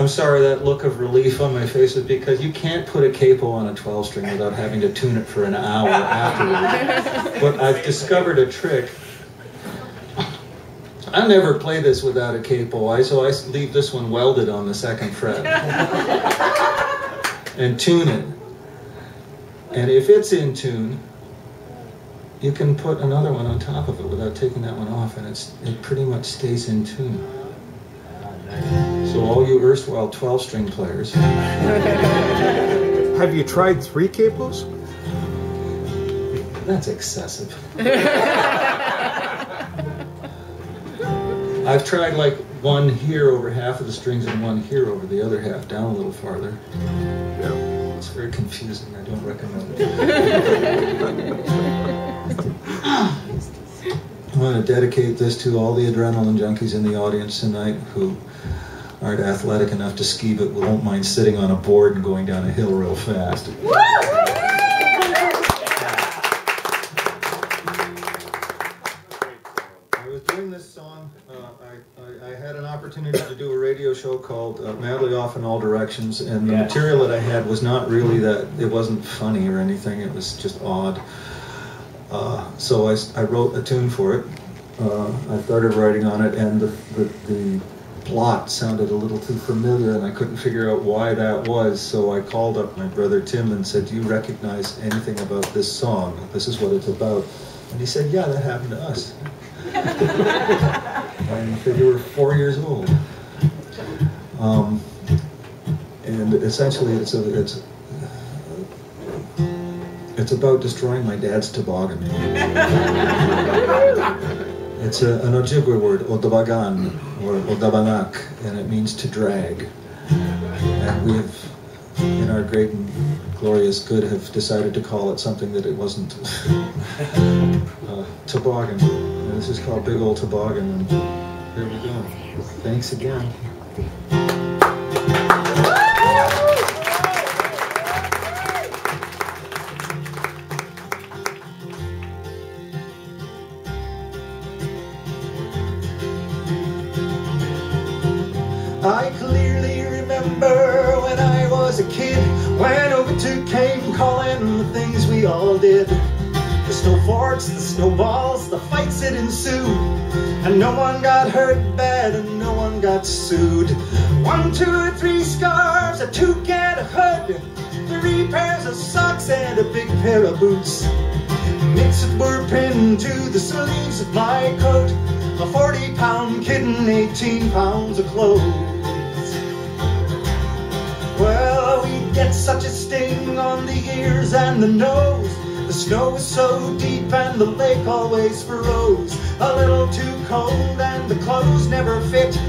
sorry, that look of relief on my face is because you can't put a capo on a 12-string without having to tune it for an hour afterwards. But I've discovered a trick. I never play this without a capo, so I leave this one welded on the 2nd fret and tune it. And if it's in tune, you can put another one on top of it without taking that one off, and it pretty much stays in tune. So all you erstwhile 12-string players. Have you tried 3 capos? That's excessive. I've tried like one here over half of the strings and one here over the other half, down a little farther. Yeah. It's very confusing. I don't recommend it. I want to dedicate this to all the adrenaline junkies in the audience tonight who aren't athletic enough to ski but won't mind sitting on a board and going down a hill real fast. I was doing this song, I had an opportunity to do a radio show called Madly Off in All Directions, and the material that I had was not really that, it wasn't funny or anything, it was just odd. So I wrote a tune for it. I started writing on it, and the plot sounded a little too familiar, and I couldn't figure out why that was, so I called up my brother Tim and said, "Do you recognize anything about this song? This is what it's about." And he said, "Yeah, that happened to us." And he said, "You were 4 years old." And essentially it's about destroying my dad's toboggan. It's an Ojibwe word, Tobaggan, or Odabanak, and it means to drag. And we have, in our great and glorious good, have decided to call it something that it wasn't. Toboggan. And this is called Big Old Toboggan, and there we go. Thanks again. I clearly remember when I was a kid, when overtook came calling the things we all did. The snow forts, the snowballs, the fights that ensued, and no one got hurt bad and no one got sued. 1, 2, or 3 scarves, a toque and a hood, 3 pairs of socks and a big pair of boots. Mitts that were pinned to the sleeves of my coat, a 40-pound kitten, 18 pounds of clothes. Well, we get such a sting on the ears and the nose. The snow was so deep and the lake always froze. A little too cold and the clothes never fit,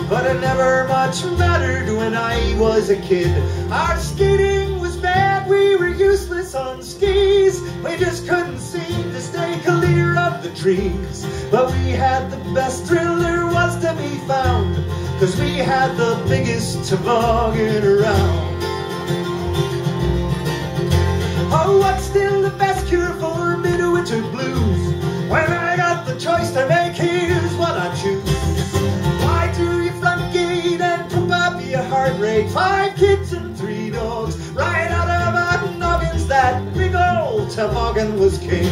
but it never much mattered when I was a kid. Our skating was bad, we were useless on skis. We just couldn't seem to stay clear of the trees. But we had the best thrill there was to be found, 'cause we had the biggest toboggan around. Oh, what's still the best cure for midwinter blues? When I got the choice to make, here's what I choose. Fly through your front gate and pump up your heart rate. 5 kids and 3 dogs, right out of our noggins. That big old toboggan was king.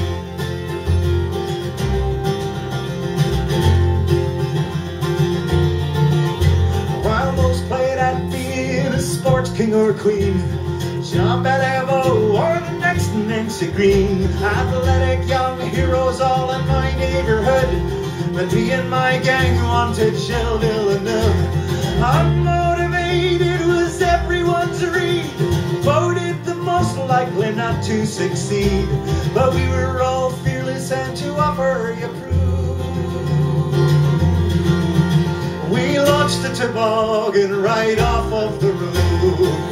While most played at being a sports king or queen, John Bellavo or the next Nancy Green, athletic young heroes all in my neighborhood, but me and my gang wanted Shelville enough. Unmotivated was everyone's read, voted the most likely not to succeed, but we were all fearless and to offer you proof. We launched the toboggan right off of the roof.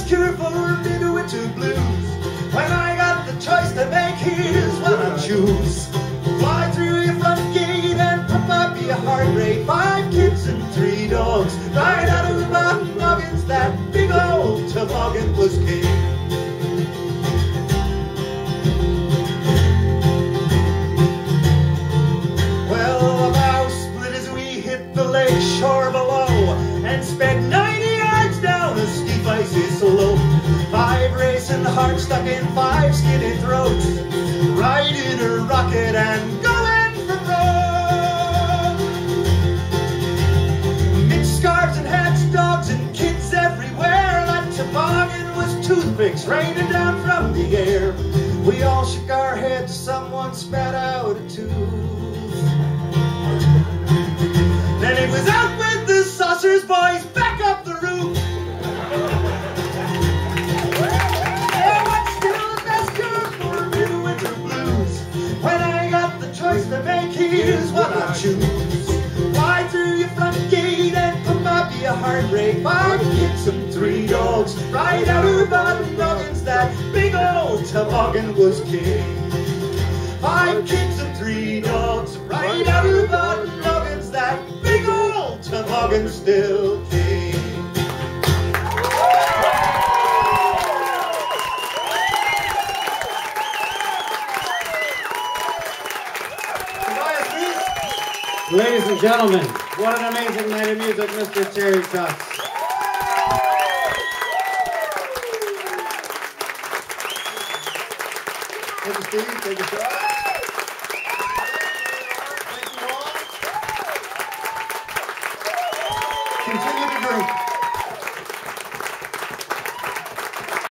Cure for midwinter blues. When I got the choice to make, here's what I choose. Fly through your front gate and pump up your heart rate. 5 kids and 3 dogs, right out of my noggins. That big old toboggan was king. Well, the bow split as we hit and heart stuck in 5 skinny throats, riding a rocket and going for broke. Mixed scarves and hats, dogs and kids everywhere. That toboggan was toothpicks raining down from the air. We all shook our heads, someone spat out a tooth. Then it was out with the saucers, boys, back up the roof. Yeah, what's still the best cure for midwinter blues? When I got the choice to make, here's what I choose. Ride through your front gate and come up be a heartbreak. 5 kids and 3 dogs, right out of bottom noggins. That big old toboggan was king. 5 kids and 3 dogs, right out of bottom noggins. That big old toboggan still king. Tobias, please. Ladies and gentlemen, what an amazing night of music, Mr. Terry Tufts. Thank you, Steve. Thank you, Sean.